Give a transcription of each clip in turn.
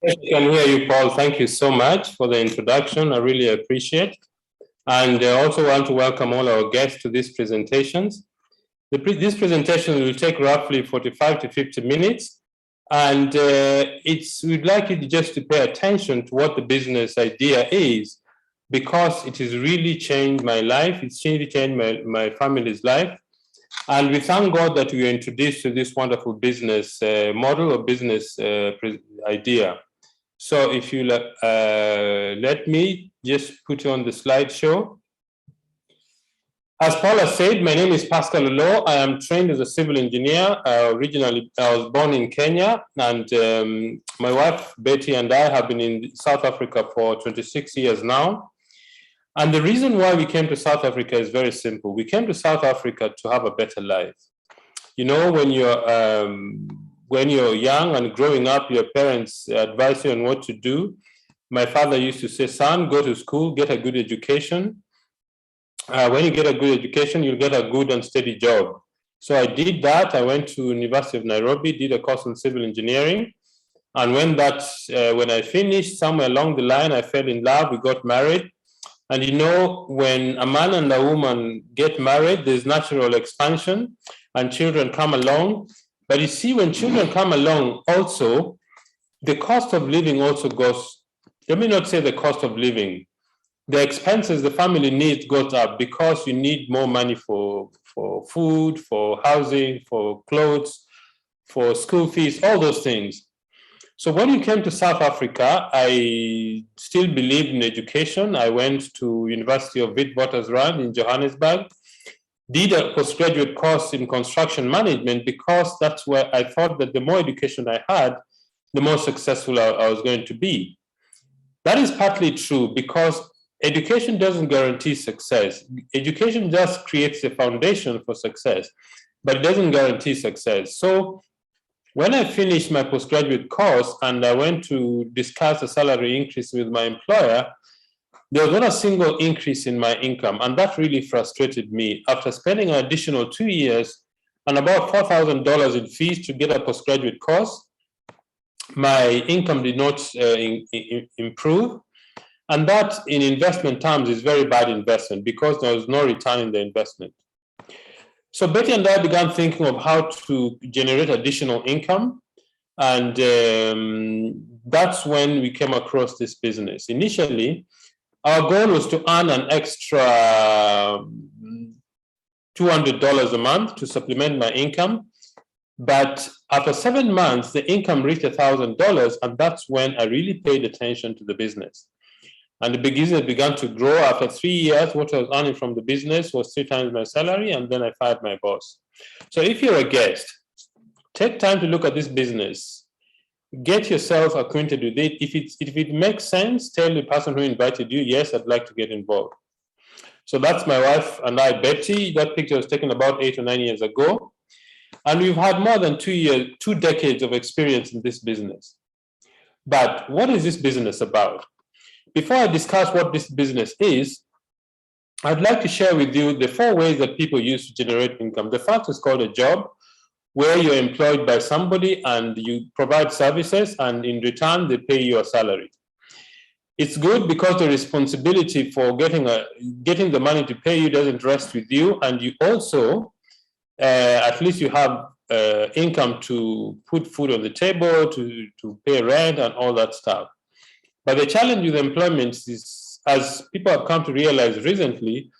Yes, I can hear you, Paul. Thank you so much for the introduction. I really appreciate. And I also want to welcome all our guests to these presentations. This presentation will take roughly 45 to 50 minutes. And we'd like you to just to pay attention to what the business idea is, because it has really changed my life. It's really changed my family's life. And we thank God that we were introduced to this wonderful business model or business idea. So if you let me just put you on the slideshow. As Paula said, my name is Pascal. I am trained as a civil engineer. Originally, I was born in Kenya, and my wife, Betty, and I have been in South Africa for 26 years now. And the reason why we came to South Africa is very simple. We came to South Africa to have a better life. You know, when you're young and growing up, your parents advise you on what to do. My father used to say, son, go to school, get a good education. When you get a good education, you'll get a good and steady job. So I did that. I went to University of Nairobi, did a course in civil engineering. And when I finished, somewhere along the line, I fell in love, we got married. And you know, when a man and a woman get married, there's natural expansion and children come along. But you see, when children come along also, the cost of living also goes, let me not say the cost of living, the expenses the family needs goes up, because you need more money for food, for housing, for clothes, for school fees, all those things. So when we came to South Africa, I still believed in education. I went to University of Witwatersrand in Johannesburg, did a postgraduate course in construction management, because that's where I thought that the more education I had, the more successful I was going to be. That is partly true, because education doesn't guarantee success. Education just creates a foundation for success, but it doesn't guarantee success. So when I finished my postgraduate course and I went to discuss a salary increase with my employer, there was not a single increase in my income, and that really frustrated me. After spending an additional 2 years and about $4,000 in fees to get a postgraduate course, my income did not improve. And that, in investment terms, is very bad investment, because there was no return in the investment. So Betty and I began thinking of how to generate additional income. And that's when we came across this business. Initially, our goal was to earn an extra $200 a month to supplement my income. But after 7 months, the income reached $1,000, and that's when I really paid attention to the business. And the business began to grow. After 3 years, what I was earning from the business was 3 times my salary, and then I fired my boss. So if you're a guest, take time to look at this business. Get yourself acquainted with it. If it makes sense, tell the person who invited you, yes, I'd like to get involved. So that's my wife and I, Betty. That picture was taken about 8 or 9 years ago. And we've had more than 2 decades of experience in this business. But what is this business about? Before I discuss what this business is, I'd like to share with you the 4 ways that people use to generate income. The first is called a job, where you're employed by somebody and you provide services, and in return, they pay you a salary. It's good because the responsibility for getting the money to pay you doesn't rest with you, and you also, at least you have income to put food on the table, to pay rent and all that stuff. But the challenge with employment is, as people have come to realize recently,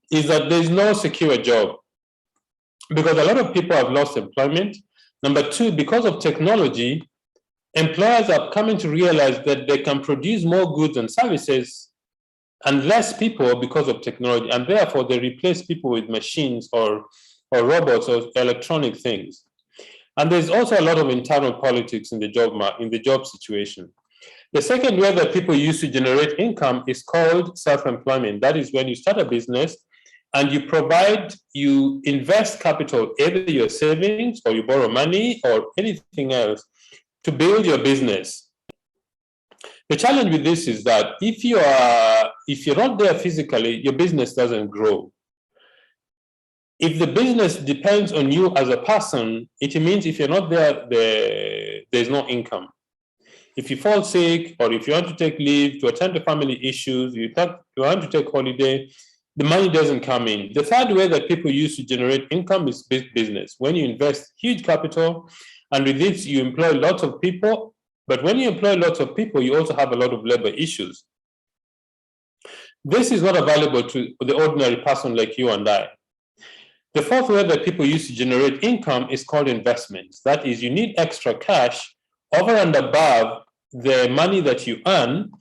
is that there's no secure job, because a lot of people have lost employment. Number 2, because of technology, employers are coming to realize that they can produce more goods and services and less people because of technology, and therefore they replace people with machines or robots or electronic things. And there's also a lot of internal politics in the job situation. The second way that people use to generate income is called self-employment. That is when you start a business and you invest capital, either your savings or you borrow money or anything else, to build your business. The challenge with this is that if you're not there physically, your business doesn't grow. If the business depends on you as a person, it means if you're not there, there's no income. If you fall sick, or if you want to take leave to attend to family issues, you want to take holiday, the money doesn't come in. The third way that people use to generate income is big business. When you invest huge capital, and with this you employ lots of people, but when you employ lots of people, you also have a lot of labor issues. This is not available to the ordinary person like you and I. The fourth way that people use to generate income is called investments. That is, you need extra cash over and above the money that you earn,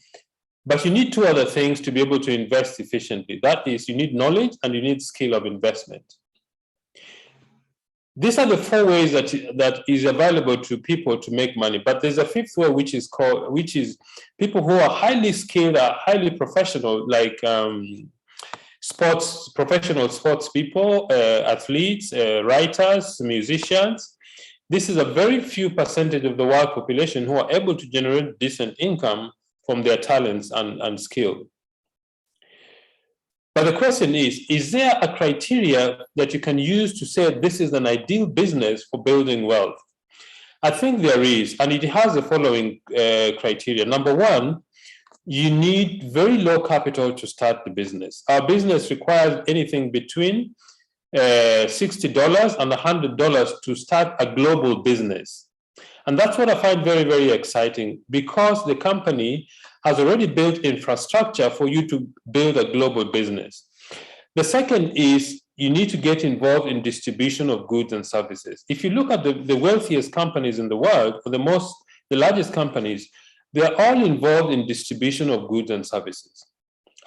but you need two other things to be able to invest efficiently. That is, you need knowledge and you need skill of investment. These are the four ways that is available to people to make money. But there's a fifth way, which is people who are highly skilled, are highly professional, like professional sports people, athletes, writers, musicians. This is a very few percentage of the world population who are able to generate decent income from their talents and skill. But the question is there a criteria that you can use to say this is an ideal business for building wealth? I think there is, and it has the following criteria. Number one, you need very low capital to start the business. Our business requires anything between $60 and $100 to start a global business. And that's what I find very, very exciting, because the company has already built infrastructure for you to build a global business. The second is you need to get involved in distribution of goods and services. If you look at the wealthiest companies in the world, or the largest companies, they're all involved in distribution of goods and services.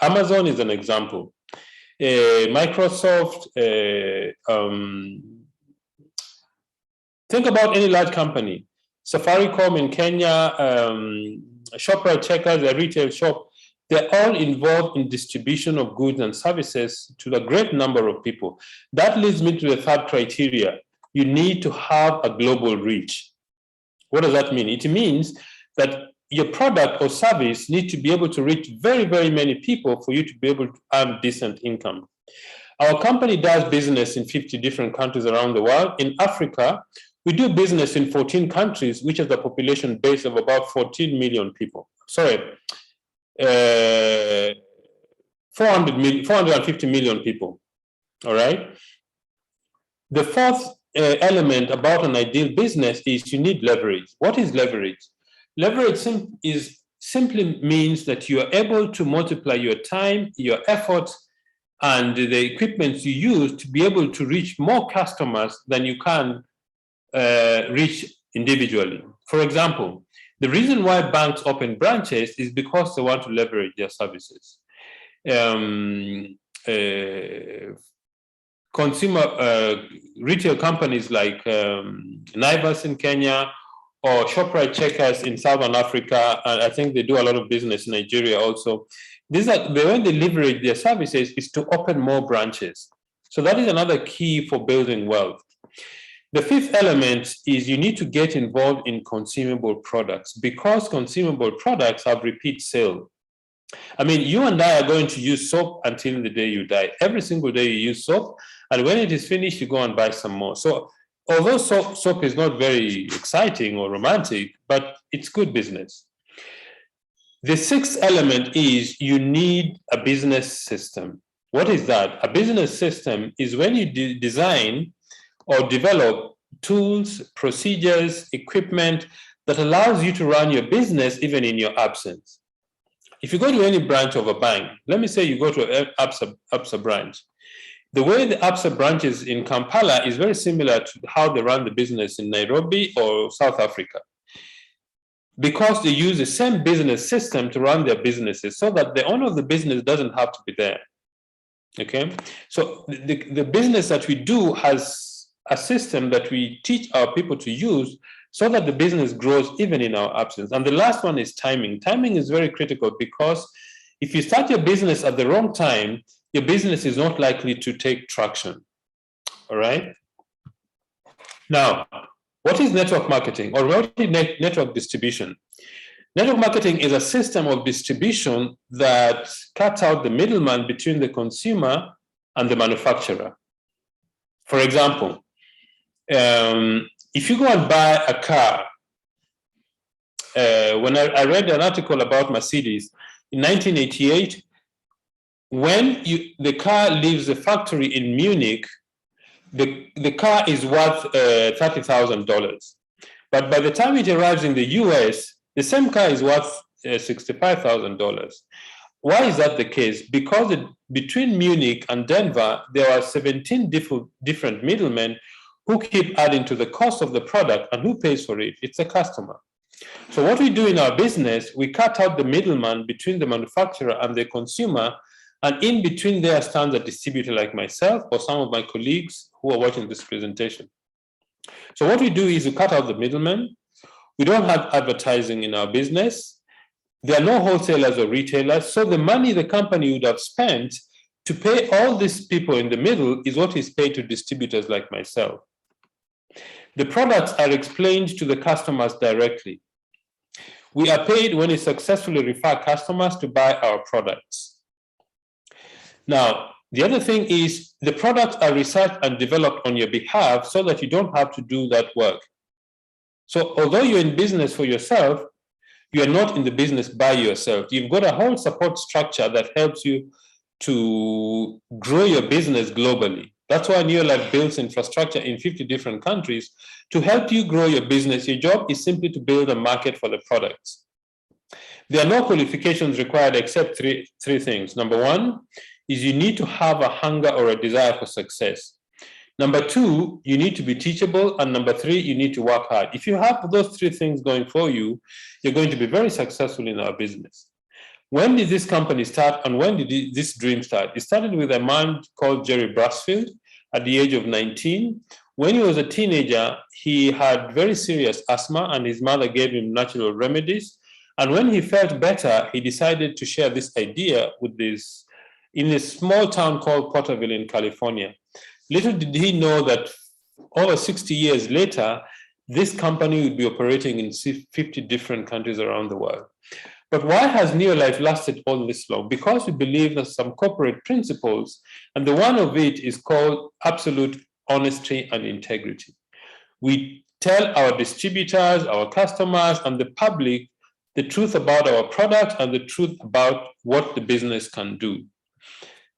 Amazon is an example. Microsoft, think about any large company. Safaricom in Kenya, ShopRite Checkers, a retail shop, they're all involved in distribution of goods and services to a great number of people. That leads me to the third criteria. You need to have a global reach. What does that mean? It means that your product or service needs to be able to reach very, very many people for you to be able to earn decent income. Our company does business in 50 different countries around the world. In Africa, we do business in 14 countries, which has a population base of about 14 million people. 450 million people, all right? The fourth element about an ideal business is you need leverage. What is leverage? Leverage simply means that you are able to multiply your time, your effort, and the equipment you use to be able to reach more customers than you can reach individually. For example, the reason why banks open branches is because they want to leverage their services. Retail companies like Naivas in Kenya or ShopRite Checkers in Southern Africa, and I think they do a lot of business in Nigeria also. The way they leverage their services is to open more branches. So that is another key for building wealth. The fifth element is you need to get involved in consumable products, because consumable products have repeat sale. I mean, you and I are going to use soap until the day you die. Every single day you use soap, and when it is finished, you go and buy some more. So although soap is not very exciting or romantic, but it's good business. The sixth element is you need a business system. What is that? A business system is when you design or develop tools, procedures, equipment that allows you to run your business even in your absence. If you go to any branch of a bank, let me say you go to an ABSA branch, the way the ABSA branches in Kampala is very similar to how they run the business in Nairobi or South Africa, because they use the same business system to run their businesses so that the owner of the business doesn't have to be there. Okay, so the business that we do has a system that we teach our people to use so that the business grows even in our absence. And the last one is timing. Timing is very critical, because if you start your business at the wrong time, your business is not likely to take traction. All right? Now, what is network marketing, or what is network distribution? Network marketing is a system of distribution that cuts out the middleman between the consumer and the manufacturer. For example, if you go and buy a car when I read an article about Mercedes in 1988, when the car leaves the factory in Munich, the car is worth $30,000. But by the time it arrives in the US, the same car is worth $65,000. Why is that the case? Because between Munich and Denver, there are 17 different middlemen who keep adding to the cost of the product, and who pays for it? It's the customer. So what we do in our business, we cut out the middleman between the manufacturer and the consumer, and in between there stands a distributor like myself or some of my colleagues who are watching this presentation. So what we do is we cut out the middleman. We don't have advertising in our business. There are no wholesalers or retailers. So the money the company would have spent to pay all these people in the middle is what is paid to distributors like myself. The products are explained to the customers directly. We are paid when we successfully refer customers to buy our products. Now, the other thing is the products are researched and developed on your behalf so that you don't have to do that work. So although you're in business for yourself, you are not in the business by yourself. You've got a whole support structure that helps you to grow your business globally. That's why Neolife builds infrastructure in 50 different countries to help you grow your business. Your job is simply to build a market for the products. There are no qualifications required except three things. Number one is you need to have a hunger or a desire for success. Number two, you need to be teachable. And number three, you need to work hard. If you have those three things going for you, you're going to be very successful in our business. When did this company start and when did this dream start? It started with a man called Jerry Brasfield at the age of 19. When he was a teenager, he had very serious asthma and his mother gave him natural remedies. And when he felt better, he decided to share this idea with in a small town called Porterville in California. Little did he know that over 60 years later, this company would be operating in 50 different countries around the world. But why has Neolife lasted all this long? Because we believe in some corporate principles, and the one of it is called absolute honesty and integrity. We tell our distributors, our customers, and the public the truth about our product and the truth about what the business can do.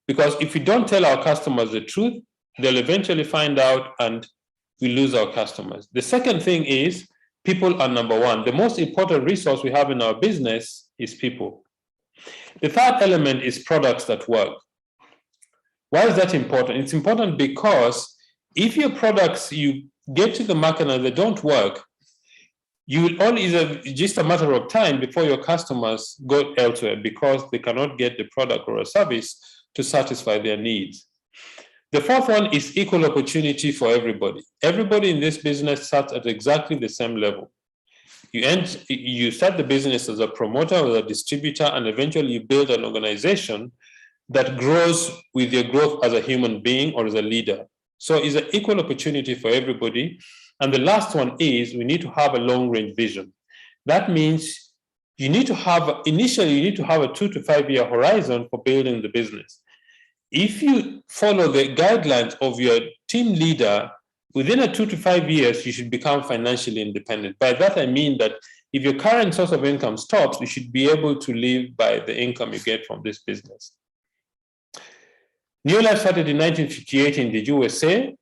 Because if we don't tell our customers the truth, they'll eventually find out and we lose our customers. The second thing is people are number one. The most important resource we have in our business is people. The third element is products that work. Why is that important? It's important because if your products, you get to the market and they don't work, you will only, it's just a matter of time before your customers go elsewhere because they cannot get the product or a service to satisfy their needs. The fourth one is equal opportunity for everybody. Everybody in this business starts at exactly the same level. You start the business as a promoter or a distributor, and eventually you build an organization that grows with your growth as a human being or as a leader. So it's an equal opportunity for everybody. And the last one is we need to have a long-range vision. That means you need to have, initially, you need to have a 2 to 5 year horizon for building the business. If you follow the guidelines of your team leader, within a 2 to 5 years, you should become financially independent. By that, I mean that if your current source of income stops, you should be able to live by the income you get from this business. Neolife started in 1958 in the USA.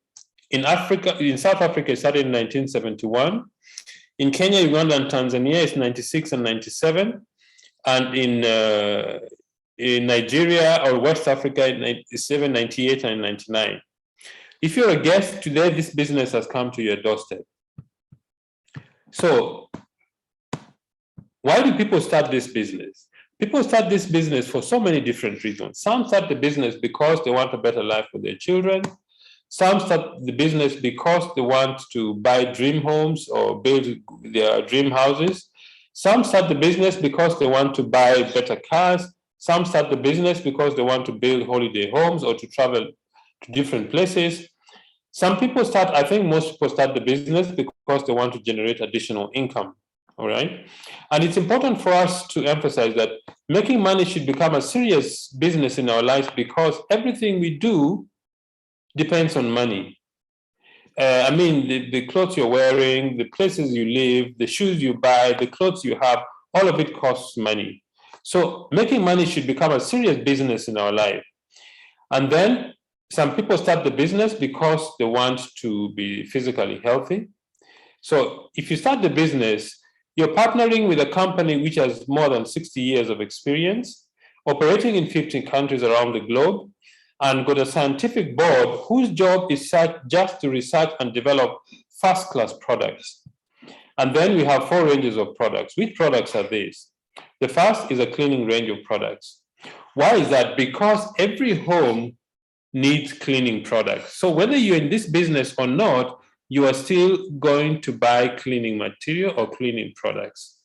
In South Africa, it started in 1971. In Kenya, Uganda, and Tanzania, it's 96 and 97. And in Nigeria or West Africa, 97, 98, and 99. If you're a guest today, this business has come to your doorstep. So why do people start this business? People start this business for so many different reasons. Some start the business because they want a better life for their children. Some start the business because they want to buy dream homes or build their dream houses. Some start the business because they want to buy better cars. Some start the business because they want to build holiday homes or to travel to different places. Some people start, I think most people start the business because they want to generate additional income, all right? And it's important for us to emphasize that making money should become a serious business in our lives because everything we do depends on money. I mean, the clothes you're wearing, the places you live, the shoes you buy, the clothes you have, all of it costs money. So making money should become a serious business in our life. And then some people start the business because they want to be physically healthy. So if you start the business, you're partnering with a company which has more than 60 years of experience, operating in 15 countries around the globe, and got a scientific board whose job is just to research and develop first-class products. And then we have 4 ranges of products. Which products are these? The first is a cleaning range of products. Why is that? Because every home needs cleaning products. So whether you're in this business or not, you are still going to buy cleaning material or cleaning products.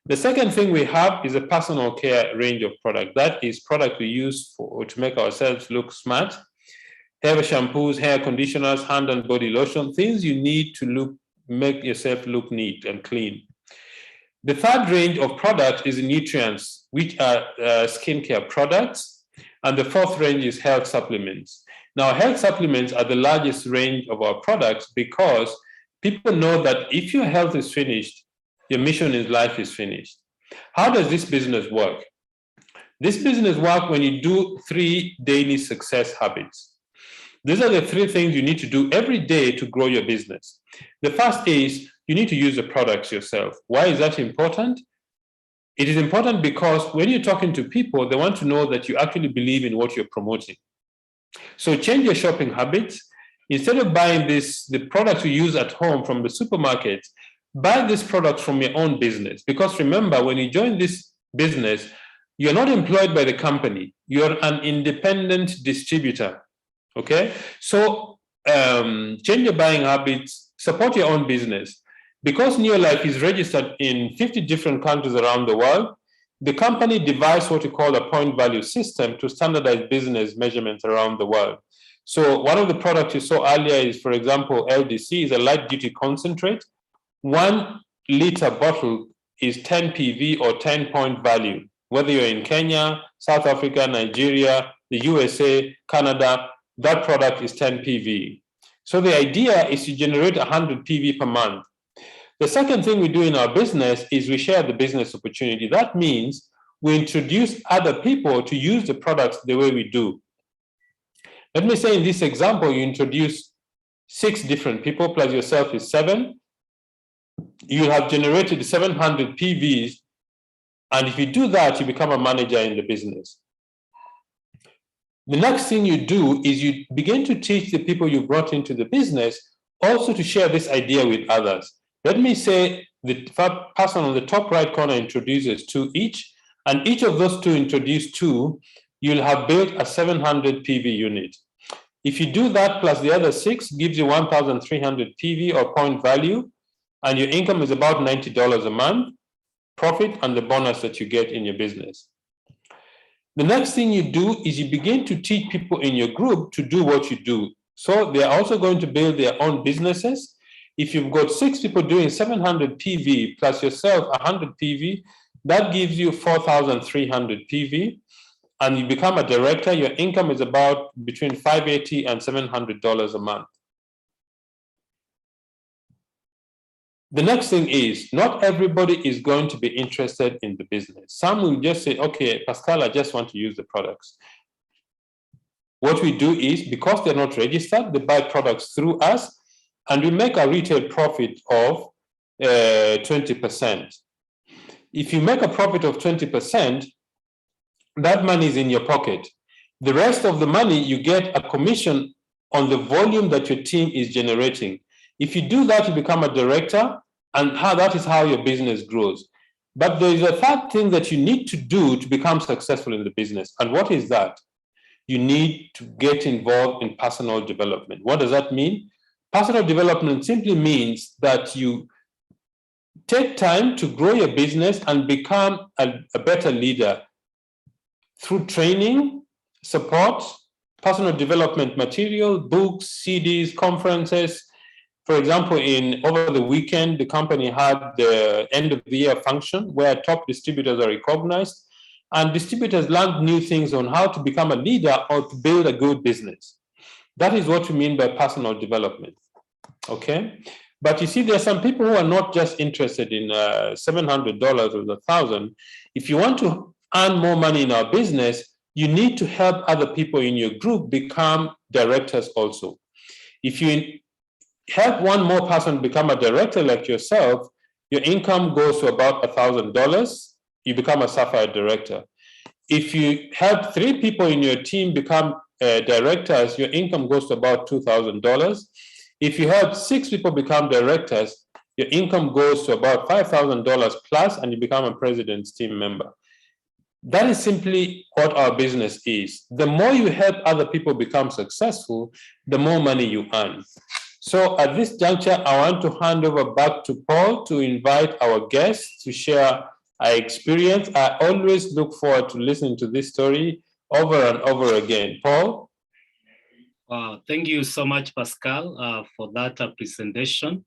The second thing we have is a personal care range of products. That is product we use to make ourselves look smart. Hair shampoos, hair conditioners, hand and body lotion, things you need to make yourself look neat and clean. The third range of products is nutrients, which are skincare products. And the fourth range is health supplements. Now, health supplements are the largest range of our products because people know that if your health is finished, your mission in life is finished. How does this business work? This business works when you do 3 daily success habits. These are the 3 things you need to do every day to grow your business. The first is you need to use the products yourself. Why is that important? It is important because when you're talking to people, they want to know that you actually believe in what you're promoting. So change your shopping habits. Instead of buying the products you use at home from the supermarket, buy these products from your own business. Because remember, when you join this business, you're not employed by the company. You're an independent distributor. Okay? So change your buying habits, support your own business. Because Neolife is registered in 50 different countries around the world, the company devised what we call a point value system to standardize business measurements around the world. So one of the products you saw earlier is, for example, LDC is a light duty concentrate. 1 liter bottle is 10 PV or 10 point value, whether you're in Kenya, South Africa, Nigeria, the USA, Canada, that product is 10 PV. So the idea is to generate 100 PV per month. The second thing we do in our business is we share the business opportunity. That means we introduce other people to use the products the way we do. Let me say in this example, you introduce 6 different people plus yourself is 7. You have generated 700 PVs. And if you do that, you become a manager in the business. The next thing you do is you begin to teach the people you brought into the business also to share this idea with others. Let me say the person on the top right corner introduces 2 each, and each of those 2 introduce 2, you'll have built a 700 PV unit. If you do that plus the other 6, gives you 1,300 PV or point value, and your income is about $90 a month, profit and the bonus that you get in your business. The next thing you do is you begin to teach people in your group to do what you do. So they're also going to build their own businesses. If you've got 6 people doing 700 PV plus yourself 100 PV, that gives you 4,300 PV, and you become a director. Your income is about between $580 and $700 a month. The next thing is not everybody is going to be interested in the business. Some will just say, okay, Pascal, I just want to use the products. What we do is, because they're not registered, they buy products through us, and we make a retail profit of 20%. If you make a profit of 20%, that money is in your pocket. The rest of the money, you get a commission on the volume that your team is generating. If you do that, you become a director, and that is how your business grows. But there is a third thing that you need to do to become successful in the business. And what is that? You need to get involved in personal development. What does that mean? Personal development simply means that you take time to grow your business and become a better leader through training, support, personal development material, books, CDs, conferences. For example, over the weekend, the company had the end of the year function where top distributors are recognized, and distributors learned new things on how to become a leader or to build a good business. That is what we mean by personal development. Okay. But you see, there are some people who are not just interested in $700 or $1,000. If you want to earn more money in our business, you need to help other people in your group become directors also. If you help one more person become a director like yourself, your income goes to about $1,000. You become a sapphire director. If you help 3 people in your team become directors, your income goes to about $2,000. If you help 6 people become directors, your income goes to about $5,000 plus, and you become a president's team member. That is simply what our business is. The more you help other people become successful, the more money you earn. So at this juncture, I want to hand over back to Paul to invite our guests to share our experience. I always look forward to listening to this story over and over again. Paul? Wow, thank you so much, Pascal, for that presentation.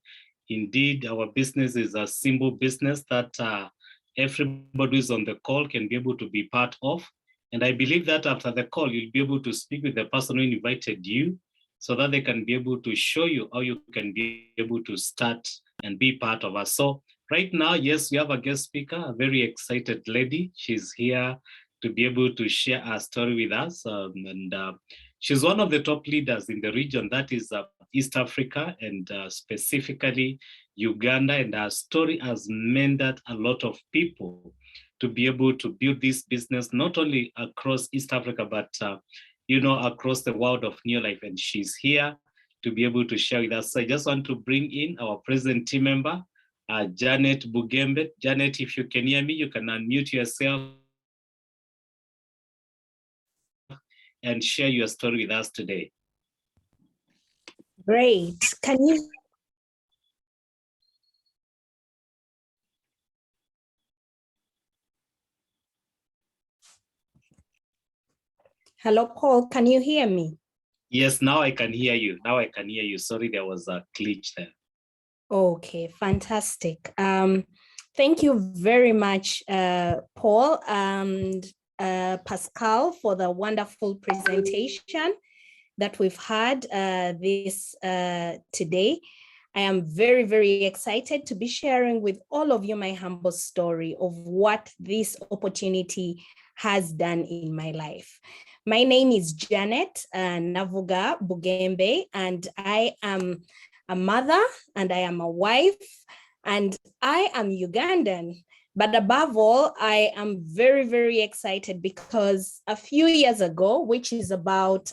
Indeed, our business is a simple business that everybody who's on the call can be able to be part of. And I believe that after the call, you'll be able to speak with the person who invited you so that they can be able to show you how you can be able to start and be part of us. So right now, yes, we have a guest speaker, a very excited lady. She's here to be able to share her story with us. She's one of the top leaders in the region, that is East Africa, and specifically Uganda. And her story has mentored a lot of people to be able to build this business, not only across East Africa, but across the world of Neolife. And she's here to be able to share with us. So I just want to bring in our present team member, Janet Bugembe. Janet, if you can hear me, you can unmute yourself and share your story with us today. Great. Can you? Hello, Paul, can you hear me? Yes, now I can hear you. Sorry, there was a glitch there. Okay, fantastic. Thank you very much, Paul and Pascal, for the wonderful presentation that we've had this today. I am very, very excited to be sharing with all of you my humble story of what this opportunity has done in my life. My name is Janet Navuga Bugembe, and I am a mother, and I am a wife, and I am Ugandan. But above all, I am very, very excited because a few years ago, which is about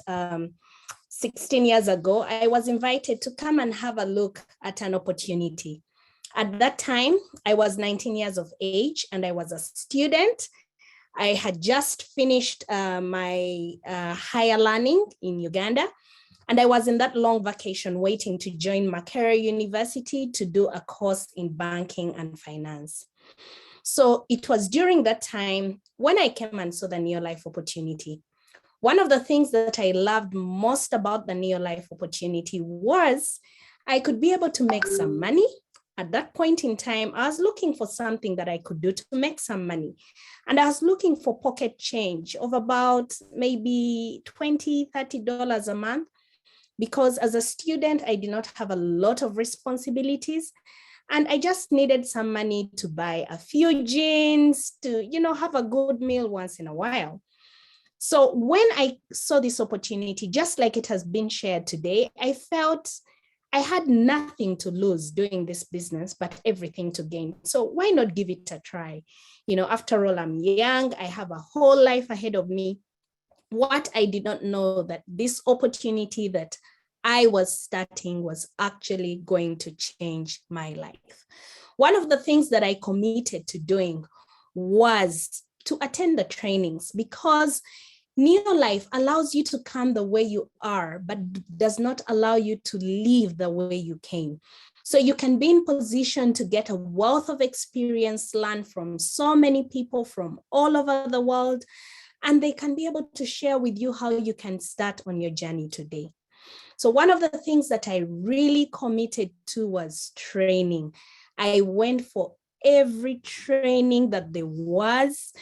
16 years ago, I was invited to come and have a look at an opportunity. At that time, I was 19 years of age and I was a student. I had just finished my higher learning in Uganda, and I was in that long vacation waiting to join Makerere University to do a course in banking and finance. So it was during that time when I came and saw the Neolife opportunity. One of the things that I loved most about the Neolife opportunity was I could be able to make some money. At that point in time, I was looking for something that I could do to make some money. And I was looking for pocket change of about maybe $20, $30 a month, because as a student, I did not have a lot of responsibilities. And I just needed some money to buy a few jeans, to, have a good meal once in a while. So when I saw this opportunity, just like it has been shared today, I felt I had nothing to lose doing this business, but everything to gain. So why not give it a try? After all, I'm young, I have a whole life ahead of me. What I did not know that this opportunity that I was starting was actually going to change my life. One of the things that I committed to doing was to attend the trainings, because Neolife allows you to come the way you are, but does not allow you to live the way you came. So you can be in position to get a wealth of experience, learn from so many people from all over the world, and they can be able to share with you how you can start on your journey today. So one of the things that I really committed to was training. I went for every training that there was.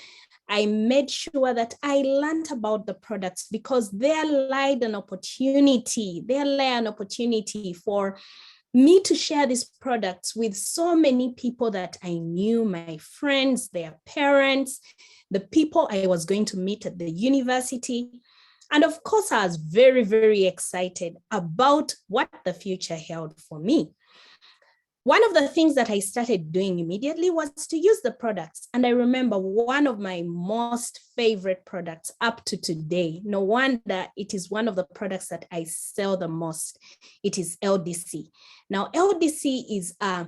I made sure that I learned about the products, because there lay an opportunity for me to share these products with so many people that I knew, my friends, their parents, the people I was going to meet at the university. And of course, I was very, very excited about what the future held for me. One of the things that I started doing immediately was to use the products. And I remember one of my most favorite products up to today. No wonder it is one of the products that I sell the most. It is LDC. Now, LDC is a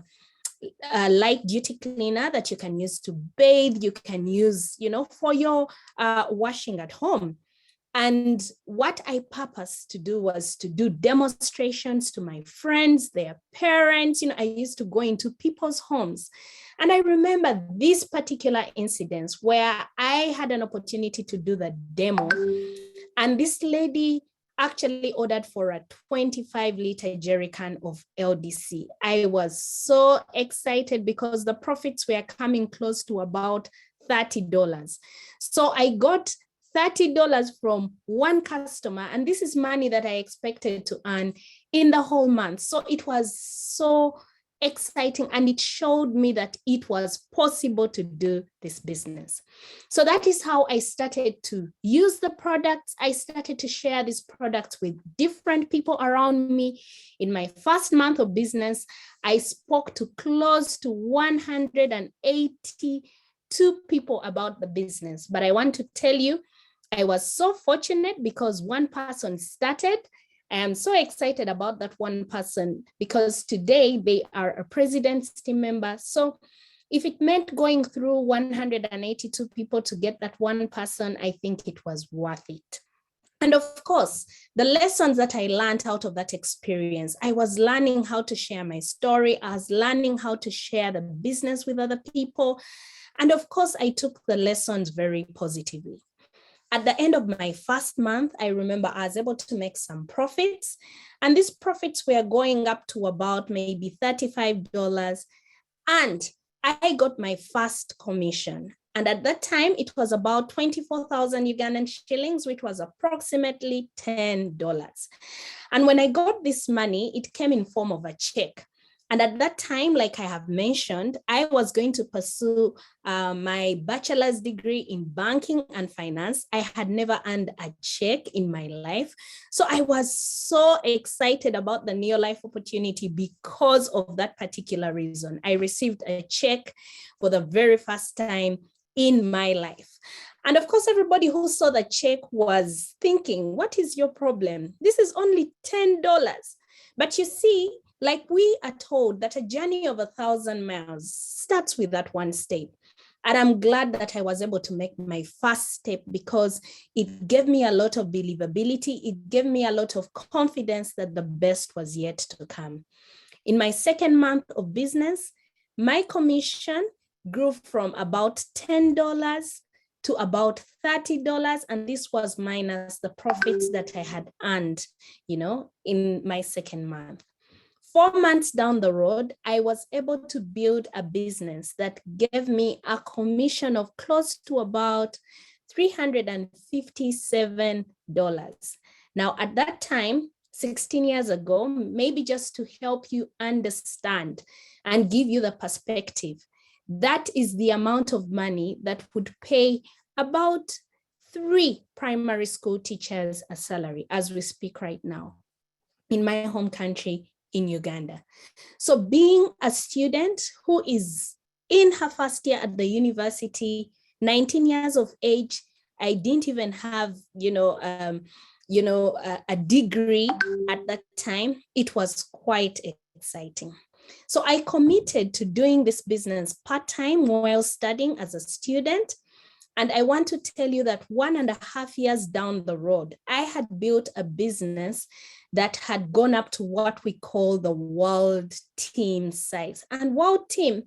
light duty cleaner that you can use to bathe, you can use, for your washing at home. And what I purposed to do was to do demonstrations to my friends, their parents. I used to go into people's homes. And I remember this particular incident where I had an opportunity to do the demo. And this lady actually ordered for a 25-liter jerry can of LDC. I was so excited because the profits were coming close to about $30. So I got $30 from one customer, and this is money that I expected to earn in the whole month. So it was so exciting, and it showed me that it was possible to do this business. So that is how I started to use the products. I started to share these products with different people around me. In my first month of business, I spoke to close to 182 people about the business. But I want to tell you, I was so fortunate because one person started. I am so excited about that one person because today they are a president's team member. So if it meant going through 182 people to get that one person, I think it was worth it. And of course, the lessons that I learned out of that experience, I was learning how to share my story. I was learning how to share the business with other people. And of course, I took the lessons very positively. At the end of my first month, I remember I was able to make some profits, and these profits were going up to about maybe $35, and I got my first commission. And at that time, it was about 24,000 Ugandan shillings, which was approximately $10. And when I got this money, it came in form of a check. And at that time, like I have mentioned, I was going to pursue my bachelor's degree in banking and finance. I had never earned a check in my life. So I was so excited about the Neolife opportunity because of that particular reason. I received a check for the very first time in my life. And of course, everybody who saw the check was thinking, what is your problem? This is only $10. But you see, like we are told that a journey of 1,000 miles starts with that one step. And I'm glad that I was able to make my first step because it gave me a lot of believability. It gave me a lot of confidence that the best was yet to come. In my second month of business, my commission grew from about $10 to about $30. And this was minus the profits that I had earned, in my second month. 4 months down the road, I was able to build a business that gave me a commission of close to about $357. Now, at that time, 16 years ago, maybe just to help you understand and give you the perspective, that is the amount of money that would pay about 3 primary school teachers a salary as we speak right now in my home country, in Uganda. So being a student who is in her first year at the university, 19 years of age, I didn't even have, a degree at that time. It was quite exciting. So I committed to doing this business part-time while studying as a student. And I want to tell you that 1.5 years down the road, I had built a business that had gone up to what we call the world team size. And world team,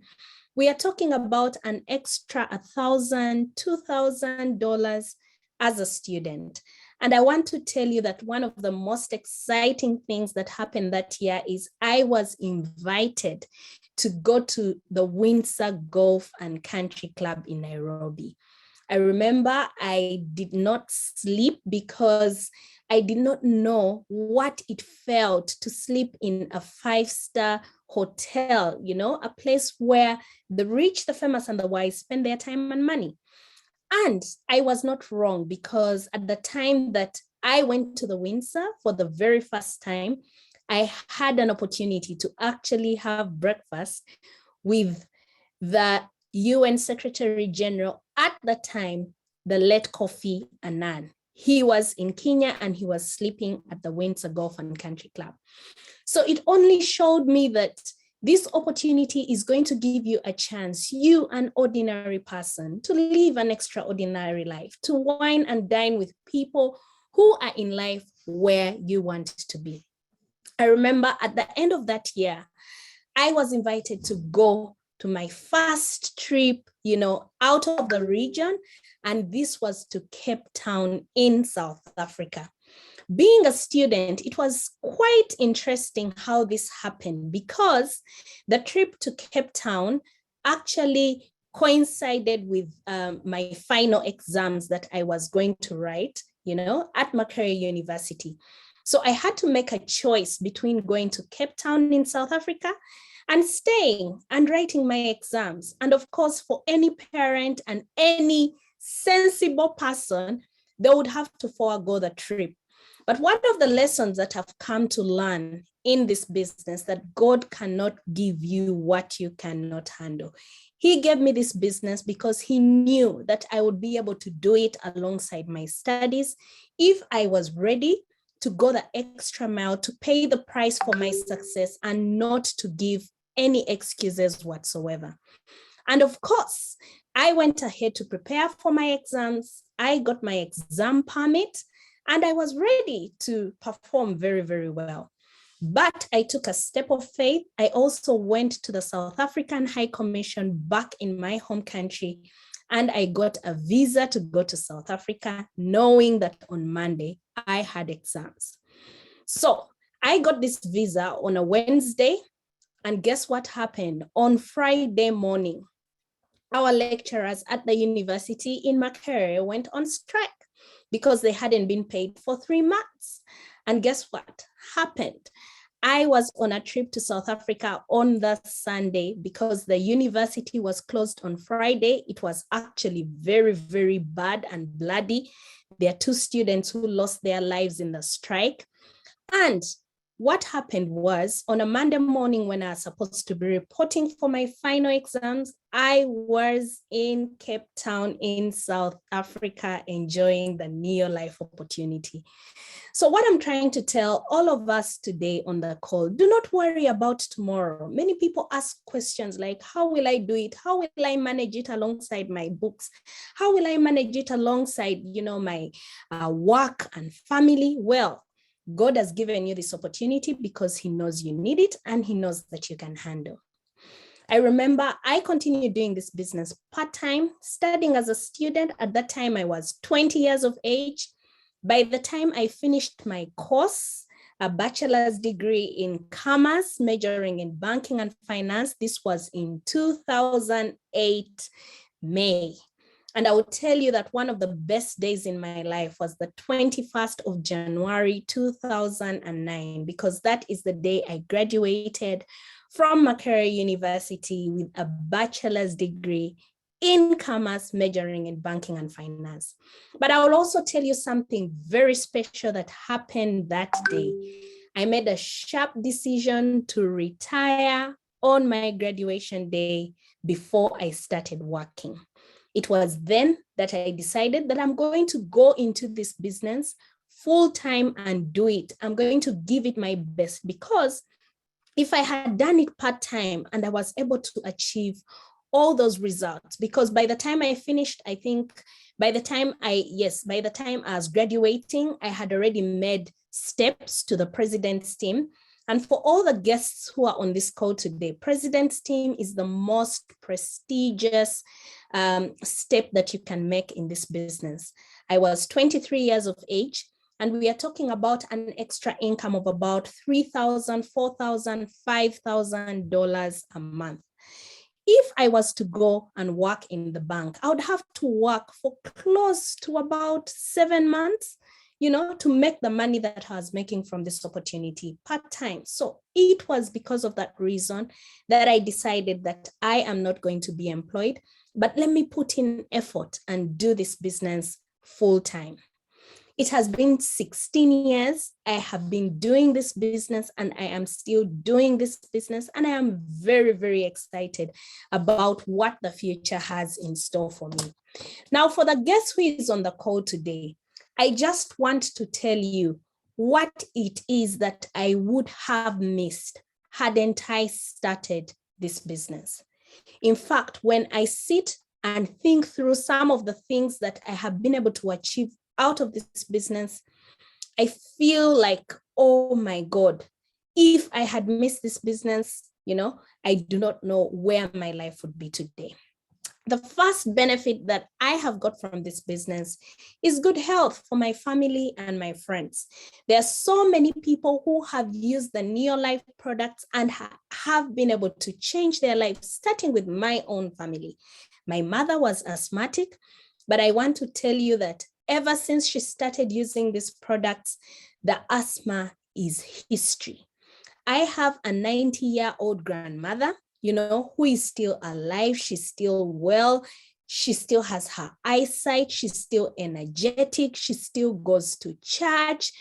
we are talking about an extra $1,000, $2,000 as a student. And I want to tell you that one of the most exciting things that happened that year is I was invited to go to the Windsor Golf and Country Club in Nairobi. I remember I did not sleep because I did not know what it felt to sleep in a 5-star hotel, you know, a place where the rich, the famous, and the wise spend their time and money. And I was not wrong, because at the time that I went to the Windsor for the very first time, I had an opportunity to actually have breakfast with the UN Secretary General at the time, the late Kofi Annan. He was in Kenya and he was sleeping at the Windsor Golf and Country Club. So it only showed me that this opportunity is going to give you a chance, you, an ordinary person, to live an extraordinary life, to wine and dine with people who are in life where you want to be. I remember at the end of that year, I was invited to go to my first trip, you know, out of the region. And this was to Cape Town in South Africa. Being a student, it was quite interesting how this happened, because the trip to Cape Town actually coincided with my final exams that I was going to write, you know, at Makerere University. So I had to make a choice between going to Cape Town in South Africa and staying and writing my exams. And of course, for any parent and any sensible person, they would have to forego the trip. But one of the lessons that I've come to learn in this business, that God cannot give you what you cannot handle. He gave me this business because he knew that I would be able to do it alongside my studies if I was ready to go the extra mile, to pay the price for my success, and not to give any excuses whatsoever. And of course, I went ahead to prepare for my exams. I got my exam permit and I was ready to perform very, very well. But I took a step of faith. I also went to the South African High Commission back in my home country, and I got a visa to go to South Africa, knowing that on Monday I had exams. So I got this visa on a Wednesday, and guess what happened? On Friday morning, our lecturers at the university in Makerere went on strike because they hadn't been paid for 3 months. And guess what happened? I was on a trip to South Africa on the Sunday because the university was closed on Friday. It was actually very, very bad and bloody. There are 2 students who lost their lives in the strike. And what happened was, on a Monday morning when I was supposed to be reporting for my final exams, I was in Cape Town in South Africa enjoying the Neolife opportunity. So what I'm trying to tell all of us today on the call, do not worry about tomorrow. Many people ask questions like, how will I do it? How will I manage it alongside my books? How will I manage it alongside, you know, my work and family? Well, God has given you this opportunity because he knows you need it and he knows that you can handle. I remember I continued doing this business part-time, studying as a student. At that time, I was 20 years of age. By the time I finished my course, a bachelor's degree in commerce, majoring in banking and finance, this was in 2008, May. And I will tell you that one of the best days in my life was the 21st of January, 2009, because that is the day I graduated from Makerere University with a bachelor's degree in commerce, majoring in banking and finance. But I will also tell you something very special that happened that day. I made a sharp decision to retire on my graduation day before I started working. It was then that I decided that I'm going to go into this business full time and do it. I'm going to give it my best, because if I had done it part time and I was able to achieve all those results, because by the time I finished, I think by the time I was graduating, I had already made steps to the president's team. And for all the guests who are on this call today, president's team is the most prestigious step that you can make in this business. I was 23 years of age, and we are talking about an extra income of about $3,000, $4,000, $5,000 a month. if I was to go and work in the bank, I would have to work for close to about 7 months, to make the money that I was making from this opportunity part-time. So it was because of that reason that I decided that I am not going to be employed, but let me put in effort and do this business full-time. It has been 16 years. I have been doing this business and I am still doing this business. And I am very, very excited about what the future has in store for me. Now, for the guest who is on the call today, I just want to tell you what it is that I would have missed hadn't I started this business. In fact, when I sit and think through some of the things that I have been able to achieve out of this business, I feel like, oh my God, if I had missed this business, I do not know where my life would be today. The first benefit that I have got from this business is good health for my family and my friends. There are so many people who have used the Neolife products and have been able to change their life, starting with my own family. My mother was asthmatic, but I want to tell you that ever since she started using these products, the asthma is history. I have a 90-year-old grandmother, who is still alive. She's still well. She still has her eyesight. She's still energetic. She still goes to church,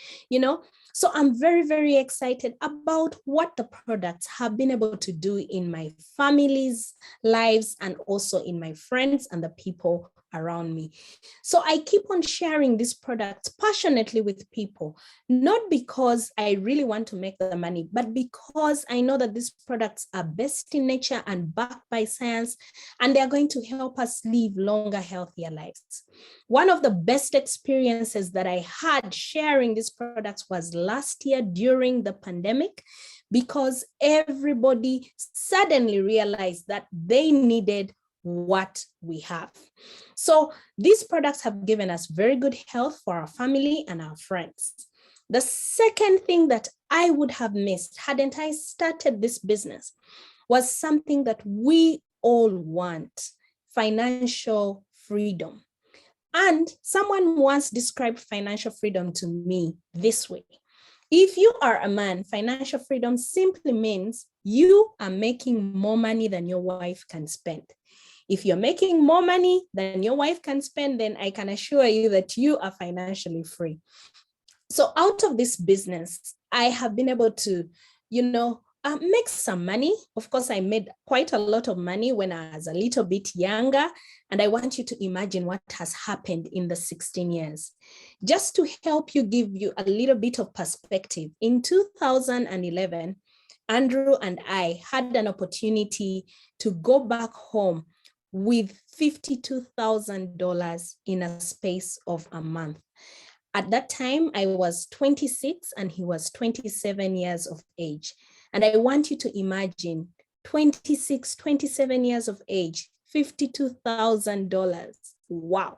So I'm very, very excited about what the products have been able to do in my family's lives and also in my friends and the people around me. So I keep on sharing these products passionately with people, not because I really want to make the money, but because I know that these products are best in nature and backed by science, and they're going to help us live longer, healthier lives. One of the best experiences that I had sharing these products was last year during the pandemic, because everybody suddenly realized that they needed what we have. So these products have given us very good health for our family and our friends. The second thing that I would have missed hadn't I started this business was something that we all want: financial freedom. And someone once described financial freedom to me this way: if you are a man, financial freedom simply means you are making more money than your wife can spend. If you're making more money than your wife can spend, then I can assure you that you are financially free. So out of this business, I have been able to, make some money. Of course, I made quite a lot of money when I was a little bit younger. And I want you to imagine what has happened in the 16 years. Just to help you, give you a little bit of perspective, in 2011, Andrew and I had an opportunity to go back home with $52,000 in a space of a month. At that time, I was 26 and he was 27 years of age. And I want you to imagine 26, 27 years of age, $52,000. Wow.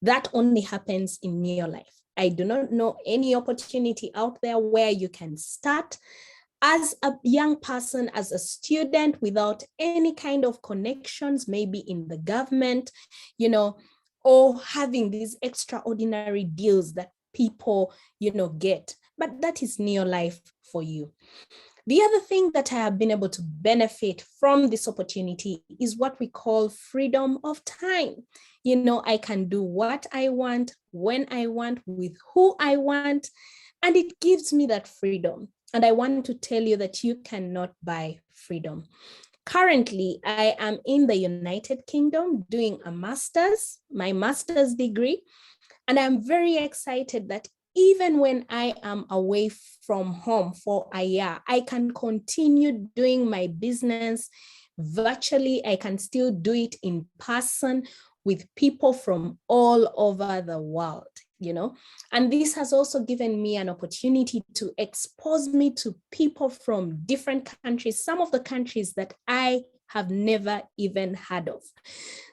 That only happens in Neolife. I do not know any opportunity out there where you can start as a young person, as a student, without any kind of connections, maybe in the government, or having these extraordinary deals that people, get. But that is Neolife for you. The other thing that I have been able to benefit from this opportunity is what we call freedom of time. I can do what I want, when I want, with who I want, and it gives me that freedom. And I want to tell you that you cannot buy freedom. Currently, I am in the United Kingdom doing my master's degree. And I'm very excited that even when I am away from home for a year, I can continue doing my business virtually. I can still do it in person with people from all over the world, And this has also given me an opportunity to expose me to people from different countries, some of the countries that I have never even heard of.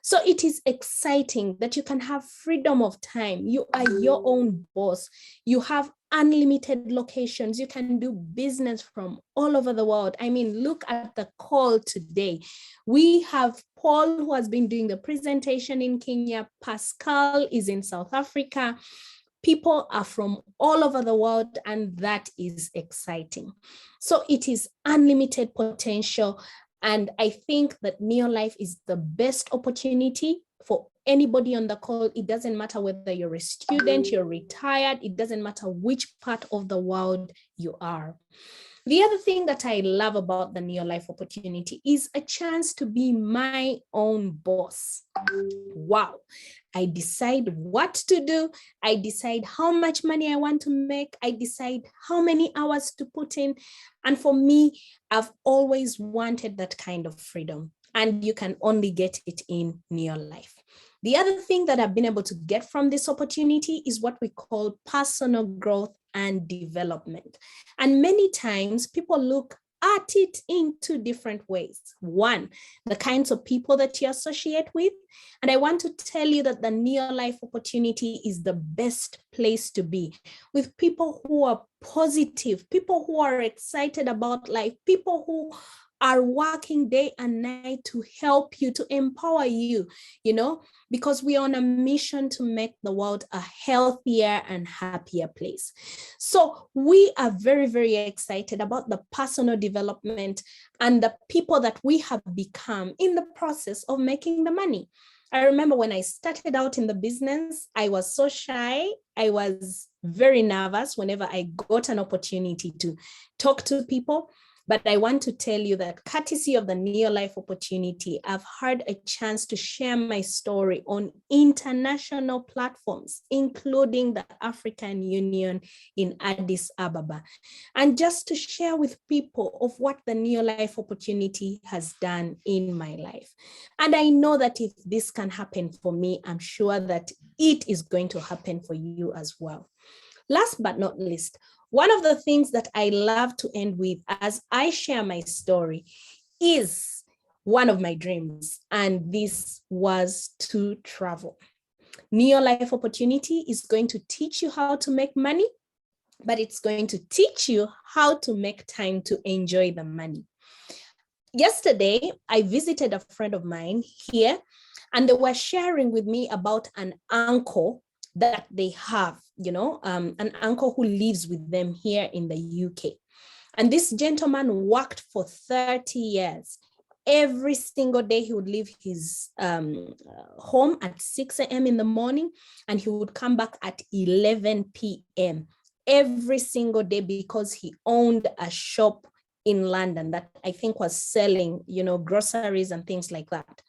So it is exciting that you can have freedom of time. You are your own boss. You have unlimited locations. You can do business from all over the world. I mean, look at the call today. We have Paul, who has been doing the presentation in Kenya. Pascal is in South Africa. People are from all over the world, and that is exciting. So it is unlimited potential. And I think that Neolife is the best opportunity for anybody on the call. It doesn't matter whether you're a student, you're retired, it doesn't matter which part of the world you are. The other thing that I love about the Neolife opportunity is a chance to be my own boss. Wow. I decide what to do. I decide how much money I want to make. I decide how many hours to put in. And for me, I've always wanted that kind of freedom. And you can only get it in Neolife. The other thing that I've been able to get from this opportunity is what we call personal growth and development. And many times people look at it in two different ways. One, the kinds of people that you associate with. And I want to tell you that the Neolife opportunity is the best place to be, with people who are positive, people who are excited about life, people who are working day and night to help you, to empower you, because we are on a mission to make the world a healthier and happier place. So we are very, very excited about the personal development and the people that we have become in the process of making the money. I remember when I started out in the business, I was so shy. I was very nervous whenever I got an opportunity to talk to people. But I want to tell you that courtesy of the Neolife opportunity, I've had a chance to share my story on international platforms, including the African Union in Addis Ababa, and just to share with people of what the Neolife opportunity has done in my life. And I know that if this can happen for me, I'm sure that it is going to happen for you as well. Last but not least, one of the things that I love to end with as I share my story is one of my dreams, and this was to travel. Neolife opportunity is going to teach you how to make money, but it's going to teach you how to make time to enjoy the money. Yesterday, I visited a friend of mine here, and they were sharing with me about an uncle that they have, an uncle who lives with them here in the UK. And this gentleman worked for 30 years. Every single day he would leave his home at 6 a.m. in the morning, and he would come back at 11 p.m. every single day, because he owned a shop in London that I think was selling, groceries and things like that.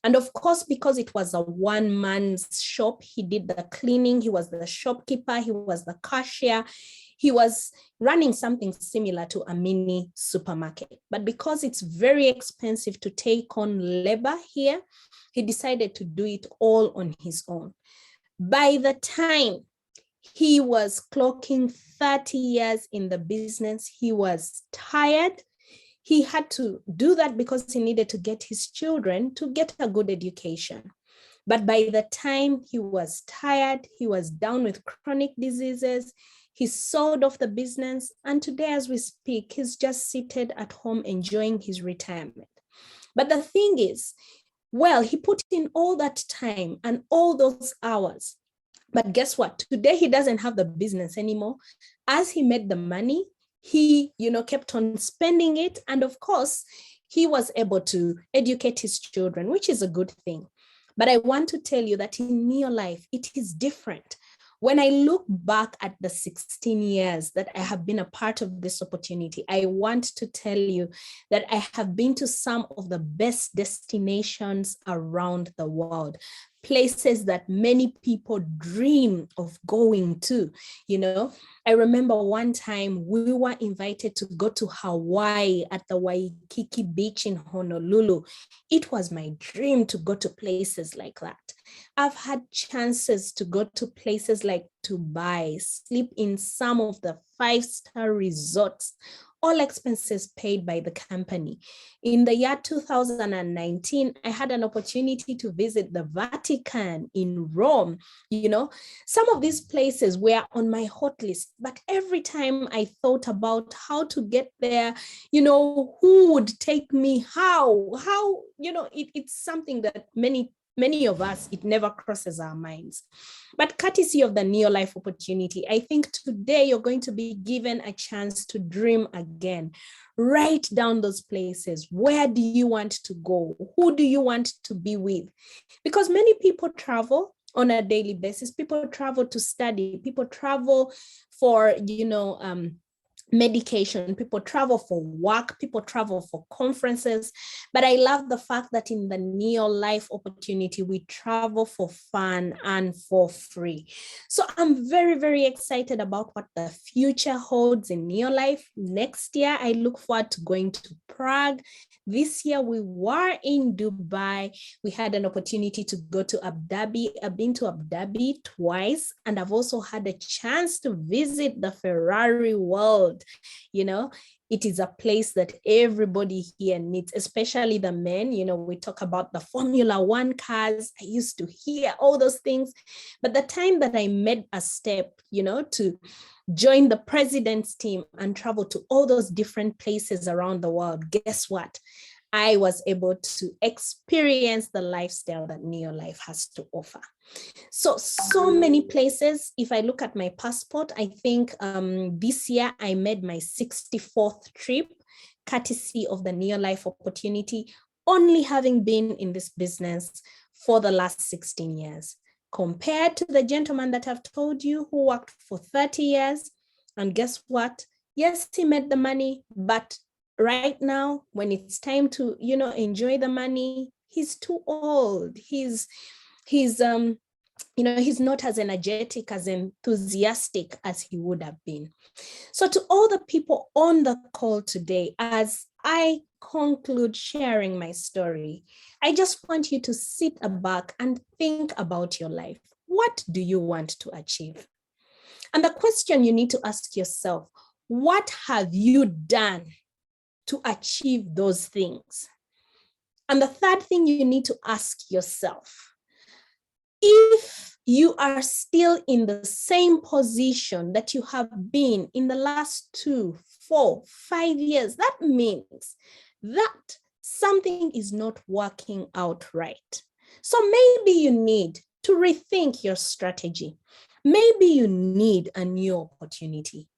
And of course, because it was a one-man's shop, he did the cleaning, he was the shopkeeper, he was the cashier, he was running something similar to a mini supermarket. But because it's very expensive to take on labor here, he decided to do it all on his own. By the time he was clocking 30 years in the business, he was tired. He had to do that because he needed to get his children to get a good education. But by the time he was tired, he was down with chronic diseases, he sold off the business, and today as we speak, he's just seated at home enjoying his retirement. But the thing is, well, he put in all that time and all those hours. But guess what? Today he doesn't have the business anymore. As he made the money, he, kept on spending it. And of course, he was able to educate his children, which is a good thing. But I want to tell you that in Neolife, it is different. When I look back at the 16 years that I have been a part of this opportunity, I want to tell you that I have been to some of the best destinations around the world, places that many people dream of going to. I remember one time we were invited to go to Hawaii at the Waikiki Beach in Honolulu. It was my dream to go to places like that. I've had chances to go to places like Dubai, sleep in some of the 5-star resorts all expenses paid by the company. In the year 2019, I had an opportunity to visit the Vatican in Rome. Some of these places were on my hot list, but every time I thought about how to get there, who would take me, how, it's something that many of us, it never crosses our minds. But courtesy of the Neolife opportunity, I think today you're going to be given a chance to dream again. Write down those places. Where do you want to go? Who do you want to be with? Because many people travel on a daily basis. People travel to study. People travel for, medication, people travel for work, people travel for conferences. But I love the fact that in the Neolife opportunity, we travel for fun and for free. So I'm very, very excited about what the future holds in Neolife. Next year, I look forward to going to Prague. This year, we were in Dubai. We had an opportunity to go to Abu Dhabi. I've been to Abu Dhabi twice, and I've also had a chance to visit the Ferrari world. It is a place that everybody here needs, especially the men. We talk about the Formula One cars. I used to hear all those things. But the time that I made a step, to join the president's team and travel to all those different places around the world, guess what? I was able to experience the lifestyle that Neolife has to offer. So many places. If I look at my passport, I think this year I made my 64th trip, courtesy of the Neolife opportunity, only having been in this business for the last 16 years, compared to the gentleman that I've told you who worked for 30 years. And guess what? Yes, he made the money, but right now, when it's time to, enjoy the money, he's too old. He's not as energetic, as enthusiastic as he would have been. So to all the people on the call today, as I conclude sharing my story, I just want you to sit back and think about your life. What do you want to achieve? And the question you need to ask yourself, what have you done to achieve those things? And the third thing you need to ask yourself, if you are still in the same position that you have been in the last 2, 4, 5 years, that means that something is not working out right. So maybe you need to rethink your strategy. Maybe you need a new opportunity.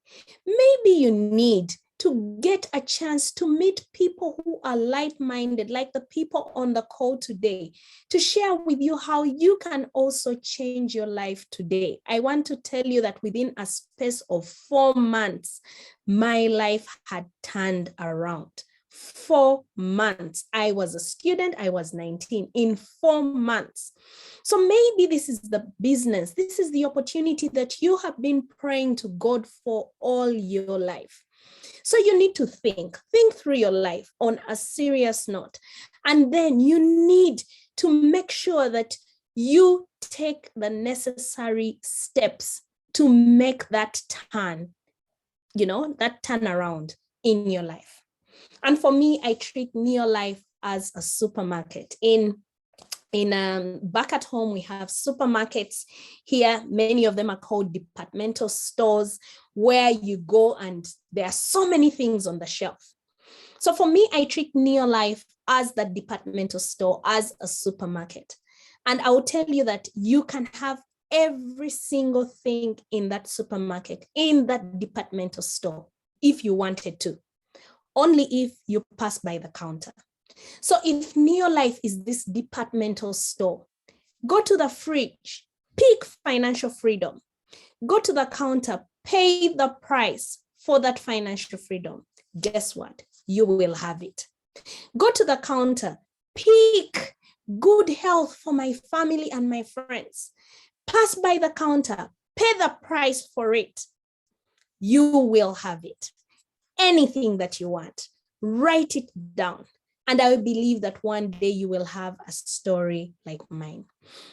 Maybe you need to get a chance to meet people who are like-minded, like the people on the call today, to share with you how you can also change your life today. I want to tell you that within a space of 4 months, my life had turned around. 4 months. I was a student, I was 19, in 4 months. So maybe this is the business, this is the opportunity that you have been praying to God for all your life. So you need to think through your life on a serious note. And then you need to make sure that you take the necessary steps to make that turn, that turnaround in your life. And for me, I treat Neolife as a supermarket. Back at home, we have supermarkets here. Many of them are called departmental stores, where you go and there are so many things on the shelf. So for me, I treat Neolife as the departmental store, as a supermarket. And I will tell you that you can have every single thing in that supermarket, in that departmental store, if you wanted to, only if you pass by the counter. So if Neolife is this departmental store, go to the fridge, pick financial freedom, go to the counter, pay the price for that financial freedom. Guess what? You will have it. Go to the counter, pick good health for my family and my friends. Pass by the counter, pay the price for it. You will have it. Anything that you want, write it down. And I believe that one day you will have a story like mine.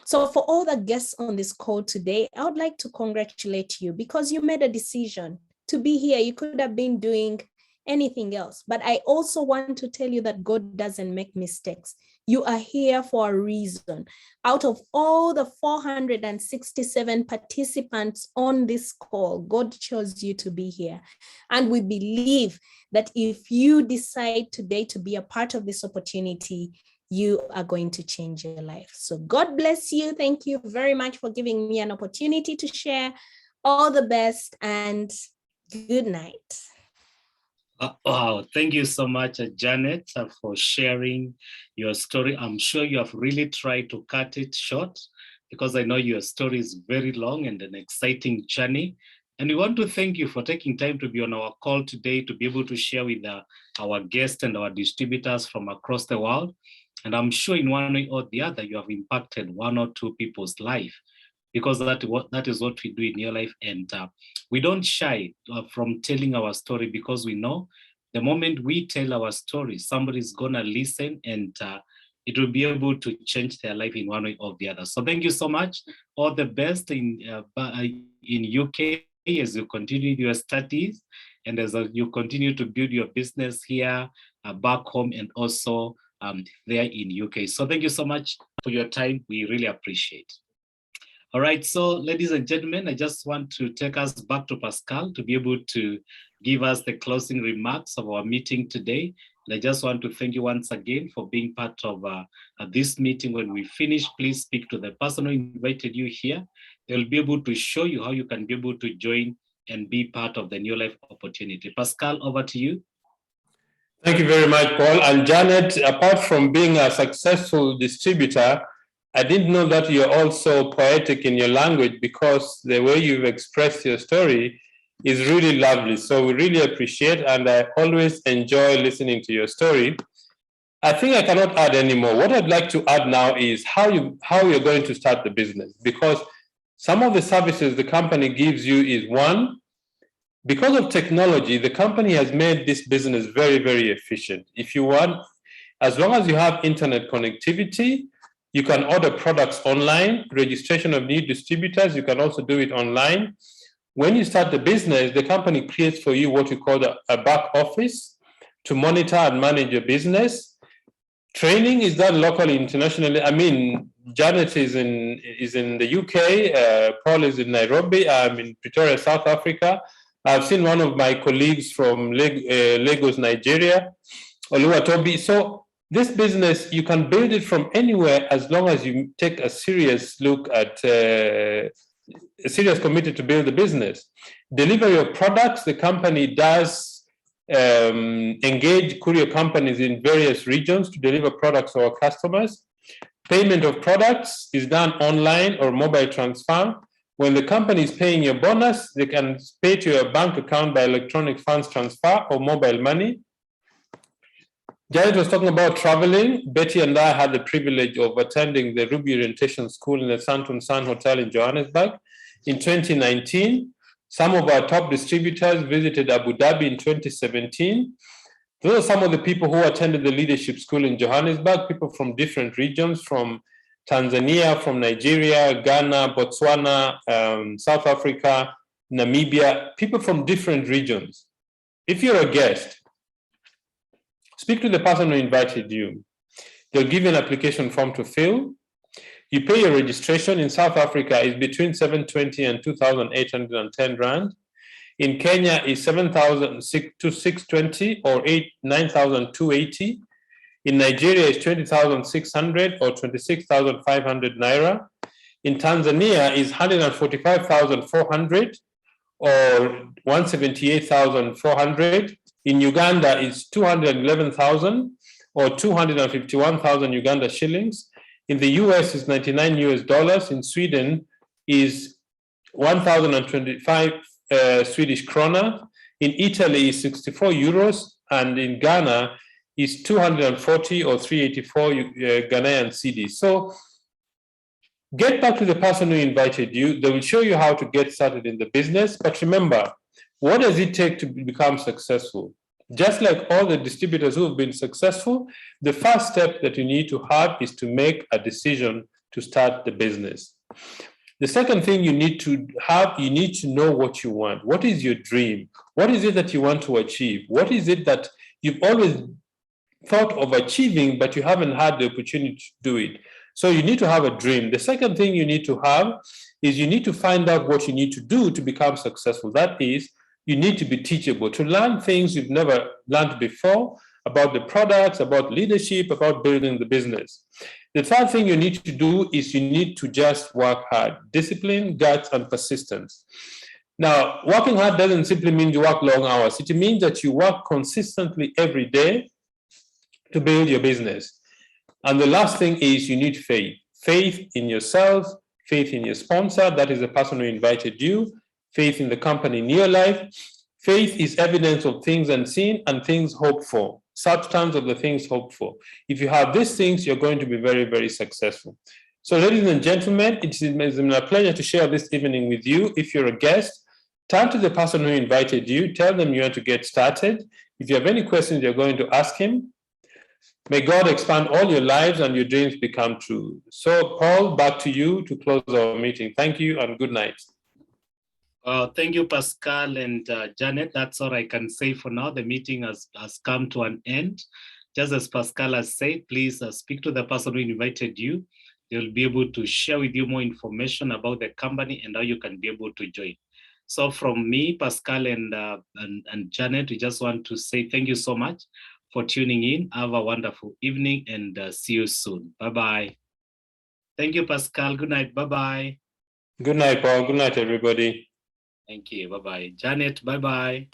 So for all the guests on this call today, I would like to congratulate you because you made a decision to be here. You could have been doing anything else. But I also want to tell you that God doesn't make mistakes. You are here for a reason. Out of all the 467 participants on this call, God chose you to be here. And we believe that if you decide today to be a part of this opportunity, you are going to change your life. So God bless you. Thank you very much for giving me an opportunity to share. All the best and good night. Wow, thank you so much, Janet, for sharing your story. I'm sure you have really tried to cut it short because I know your story is very long and an exciting journey. And we want to thank you for taking time to be on our call today to be able to share with our guests and our distributors from across the world. And I'm sure in one way or the other, you have impacted one or two people's life, because that is what we do in Neolife. And we don't shy from telling our story, because we know the moment we tell our story, somebody's gonna listen and it will be able to change their life in one way or the other. So thank you so much. All the best in UK as you continue your studies and as you continue to build your business here back home and also there in UK. So thank you so much for your time. We really appreciate. All right, so ladies and gentlemen, I just want to take us back to Pascal to be able to give us the closing remarks of our meeting today. And I just want to thank you once again for being part of this meeting. When we finish, please speak to the person who invited you here. They'll be able to show you how you can be able to join and be part of the Neolife opportunity. Pascal, over to you. Thank you very much, Paul. And Janet, apart from being a successful distributor, I didn't know that you're also poetic in your language, because the way you've expressed your story is really lovely. So we really appreciate, and I always enjoy listening to your story. I think I cannot add any more. What I'd like to add now is how you're going to start the business, because some of the services the company gives you is one, because of technology, the company has made this business very, very efficient. If you want, as long as you have internet connectivity, you can order products online. Registration of new distributors, you can also do it online. When you start the business, the company creates for you what you call a back office to monitor and manage your business. Training is done locally, internationally. I mean, Janet is in the UK, Paul is in Nairobi, I'm in Pretoria, South Africa. I've seen one of my colleagues from Lagos, Nigeria, Oluwatobi. So this business, you can build it from anywhere as long as you take a serious look at, a serious committed to build the business. Deliver your products. The company does engage courier companies in various regions to deliver products to our customers. Payment of products is done online or mobile transfer. When the company is paying your bonus, they can pay to your bank account by electronic funds transfer or mobile money. Janet was talking about traveling. Betty and I had the privilege of attending the Ruby Orientation School in the Santon Sun Hotel in Johannesburg in 2019. Some of our top distributors visited Abu Dhabi in 2017. Those are some of the people who attended the leadership school in Johannesburg, people from different regions, from Tanzania, from Nigeria, Ghana, Botswana, South Africa, Namibia, people from different regions. If you're a guest, speak to the person who invited you. They'll give you an application form to fill. You pay your registration. In South Africa is between 720 and 2,810 rand. In Kenya is 7,620 or 9,280. In Nigeria is 20,600 or 26,500 naira. In Tanzania is 145,400 or 178,400. In Uganda is 211,000 or 251,000 Uganda shillings. In the US is 99 US dollars. In Sweden is 1,025 Swedish krona. In Italy is 64 euros. And in Ghana is 240 or 384 Ghanaian cedis. So get back to the person who invited you. They will show you how to get started in the business. But remember, what does it take to become successful? Just like all the distributors who have been successful, the first step that you need to have is to make a decision to start the business. The second thing you need to have, you need to know what you want. What is your dream? What is it that you want to achieve? What is it that you've always thought of achieving, but you haven't had the opportunity to do it? So you need to have a dream. The second thing you need to have is you need to find out what you need to do to become successful. That is, you need to be teachable, to learn things you've never learned before about the products, about leadership, about building the business. The third thing you need to do is you need to just work hard. Discipline, guts, and persistence. Now, working hard doesn't simply mean you work long hours. It means that you work consistently every day to build your business. And the last thing is you need faith. Faith in yourself, faith in your sponsor, that is the person who invited you, faith in the company Neolife. Faith is evidence of things unseen and things hoped for, substance of the things hoped for. If you have these things, you're going to be very, very successful. So ladies and gentlemen, it's a pleasure to share this evening with you. If you're a guest, turn to the person who invited you, tell them you want to get started. If you have any questions, you're going to ask him. May God expand all your lives and your dreams become true. So Paul, back to you to close our meeting. Thank you and good night. Thank you, Pascal and Janet. That's all I can say for now. The meeting has come to an end. Just as Pascal has said, please speak to the person who invited you. They'll be able to share with you more information about the company and how you can be able to join. So from me, Pascal and Janet, we just want to say thank you so much for tuning in. Have a wonderful evening and see you soon. Bye-bye. Thank you, Pascal. Good night. Bye-bye. Good night, Paul. Good night, everybody. Thank you. Bye-bye. Janet, bye-bye.